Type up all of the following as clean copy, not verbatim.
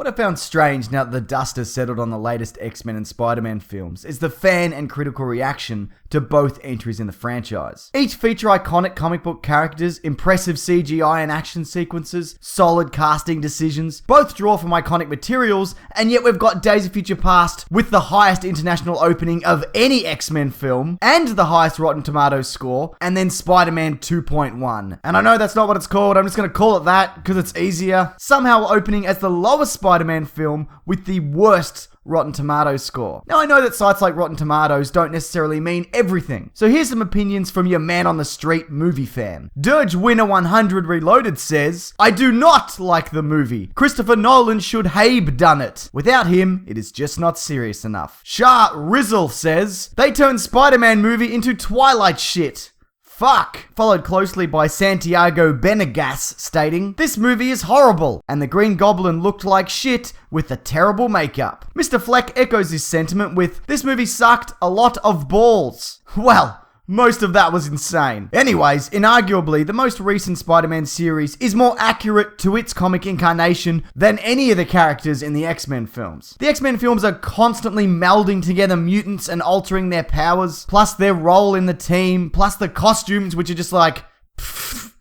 What I found strange now that the dust has settled on the latest X-Men and SpiderMan films is the fan and critical reaction to both entries in the franchise. Each feature iconic comic book characters, impressive CGI and action sequences, solid casting decisions, both draw from iconic materials, and yet we've got Days of Future Past with the highest international opening of any X-Men film, and the highest Rotten Tomatoes score, and then Spider-Man 2.1. And I know that's not what it's called, I'm just going to call it that because it's easier. Somehow opening as the lowest Spider-Man film with the worst Rotten Tomatoes score. Now I know that sites like Rotten Tomatoes don't necessarily mean everything, so here's some opinions from your man on the street movie fan. Dirge Winner 100 Reloaded says, I do not like the movie. Christopher Nolan should have done it. Without him, it is just not serious enough. Shah Rizzle says, they turned Spider-Man movie into Twilight shit. Fuck. Followed closely by Santiago Benegas stating, this movie is horrible, and the Green Goblin looked like shit with the terrible makeup. Mr. Fleck echoes this sentiment with, this movie sucked a lot of balls. Well, most of that was insane. Anyways, inarguably, the most recent Spider-Man series is more accurate to its comic incarnation than any of the characters in the X-Men films. The X-Men films are constantly melding together mutants and altering their powers, plus their role in the team, plus the costumes, which are just like,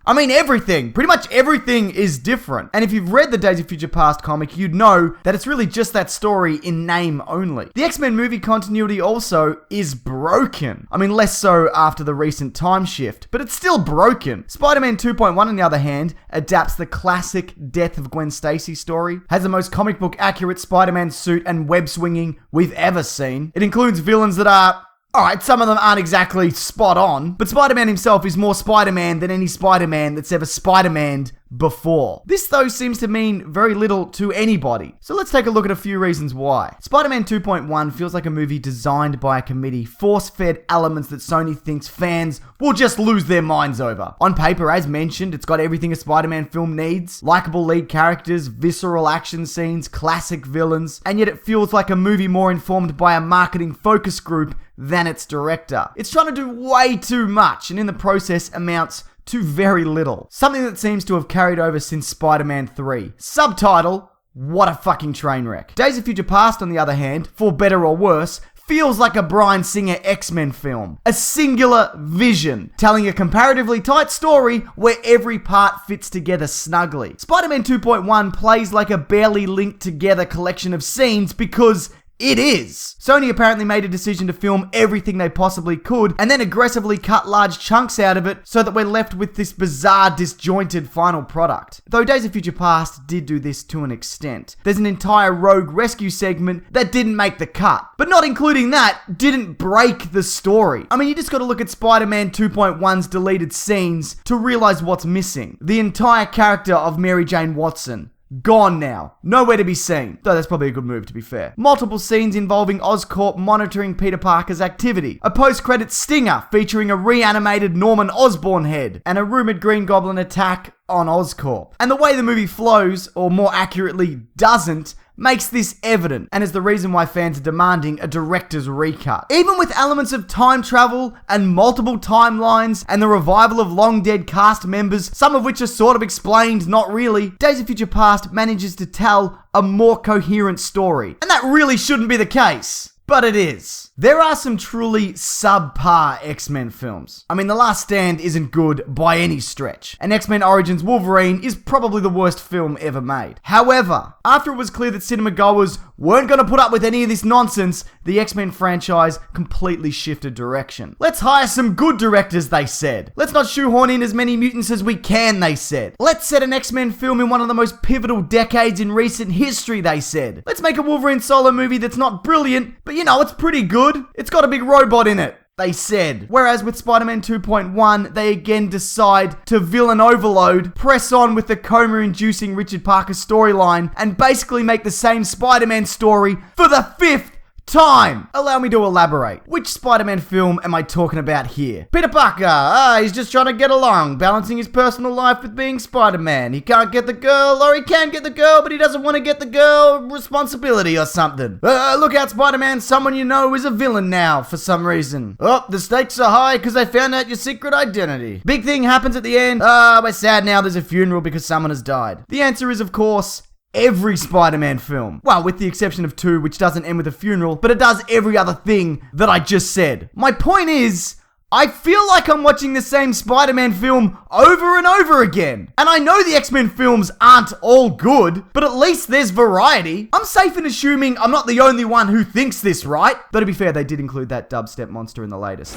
I mean, everything. Pretty much everything is different. And if you've read the Days of Future Past comic, you'd know that it's really just that story in name only. The X-Men movie continuity also is broken. I mean, less so after the recent time shift, but it's still broken. Spider-Man 2.1, on the other hand, adapts the classic Death of Gwen Stacy story, has the most comic book accurate Spider-Man suit and web swinging we've ever seen. It includes villains that are, alright, some of them aren't exactly spot on, but Spider-Man himself is more Spider-Man than any Spider-Man that's ever Spider-Maned before. This, though, seems to mean very little to anybody. So let's take a look at a few reasons why. Spider-Man 2.1 feels like a movie designed by a committee, force-fed elements that Sony thinks fans will just lose their minds over. On paper, as mentioned, it's got everything a Spider-Man film needs. Likeable lead characters, visceral action scenes, classic villains, and yet it feels like a movie more informed by a marketing focus group than its director. It's trying to do way too much, and in the process amounts to very little. Something that seems to have carried over since Spider-Man 3. Subtitle, what a fucking train wreck. Days of Future Past, on the other hand, for better or worse, feels like a Bryan Singer X-Men film. A singular vision, telling a comparatively tight story where every part fits together snugly. Spider-Man 2.1 plays like a barely linked together collection of scenes because it is. Sony apparently made a decision to film everything they possibly could and then aggressively cut large chunks out of it so that we're left with this bizarre, disjointed final product. Though Days of Future Past did do this to an extent. There's an entire rogue rescue segment that didn't make the cut. But not including that, didn't break the story. I mean, you just gotta look at Spider-Man 2.1's deleted scenes to realize what's missing. The entire character of Mary Jane Watson. Gone now. Nowhere to be seen. Though that's probably a good move, to be fair. Multiple scenes involving Oscorp monitoring Peter Parker's activity. A post-credits stinger featuring a reanimated Norman Osborn head. And a rumored Green Goblin attack on Oscorp. And the way the movie flows, or more accurately doesn't, makes this evident, and is the reason why fans are demanding a director's recut. Even with elements of time travel and multiple timelines and the revival of long-dead cast members, some of which are sort of explained, not really, Days of Future Past manages to tell a more coherent story. And that really shouldn't be the case. But it is. There are some truly subpar X-Men films. I mean, The Last Stand isn't good by any stretch, and X-Men Origins Wolverine is probably the worst film ever made. However, after it was clear that cinema goers weren't going to put up with any of this nonsense, the X-Men franchise completely shifted direction. Let's hire some good directors, they said. Let's not shoehorn in as many mutants as we can, they said. Let's set an X-Men film in one of the most pivotal decades in recent history, they said. Let's make a Wolverine solo movie that's not brilliant, but you know, it's pretty good. It's got a big robot in it, they said. Whereas with Spider-Man 2.1, they again decide to villain overload, press on with the coma-inducing Richard Parker storyline, and basically make the same Spider-Man story for the 5th time. Allow me to elaborate. Which Spider-Man film am I talking about here? Peter Parker, he's just trying to get along, balancing his personal life with being Spider-Man. He can't get the girl, or he can get the girl, but he doesn't want to get the girl. Responsibility or something. Look out, Spider-Man, someone you know is a villain now for some reason. Oh, the stakes are high because they found out your secret identity. Big thing happens at the end. We're sad now, there's a funeral because someone has died. The answer is, of course, every Spider-Man film. Well, with the exception of 2, which doesn't end with a funeral, but it does every other thing that I just said. My point is, I feel like I'm watching the same Spider-Man film over and over again. And I know the X-Men films aren't all good, but at least there's variety. I'm safe in assuming I'm not the only one who thinks this, right? Though to be fair, they did include that dubstep monster in the latest.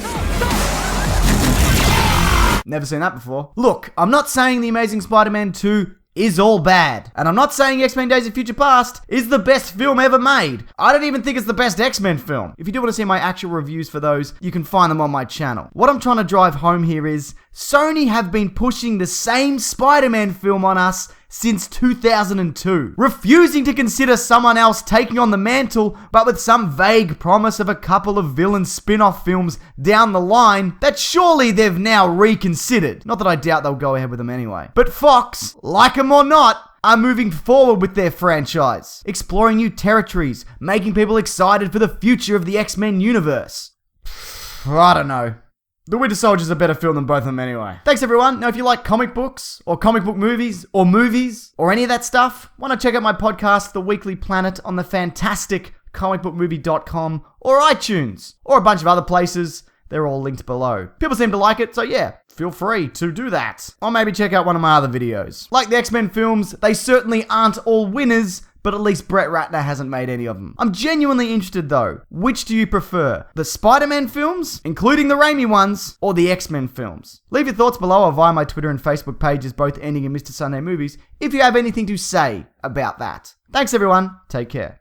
Never seen that before. Look, I'm not saying The Amazing Spider-Man 2 is all bad. And I'm not saying X-Men Days of Future Past is the best film ever made. I don't even think it's the best X-Men film. If you do want to see my actual reviews for those, you can find them on my channel. What I'm trying to drive home here is, Sony have been pushing the same Spider-Man film on us since 2002, refusing to consider someone else taking on the mantle, but with some vague promise of a couple of villain spin-off films down the line that surely they've now reconsidered. Not that I doubt they'll go ahead with them anyway. But Fox, like them or not, are moving forward with their franchise, exploring new territories, making people excited for the future of the X-Men universe. I don't know. The Winter Soldier's a better film than both of them anyway. Thanks everyone. Now if you like comic books, or comic book movies, or any of that stuff, why not check out my podcast, The Weekly Planet, on the fantastic comicbookmovie.com or iTunes, or a bunch of other places. They're all linked below. People seem to like it, so yeah, feel free to do that. Or maybe check out one of my other videos. Like the X-Men films, they certainly aren't all winners, but at least Brett Ratner hasn't made any of them. I'm genuinely interested though. Which do you prefer? The Spider-Man films, including the Raimi ones, or the X-Men films? Leave your thoughts below or via my Twitter and Facebook pages, both ending in Mr. Sunday Movies, if you have anything to say about that. Thanks everyone. Take care.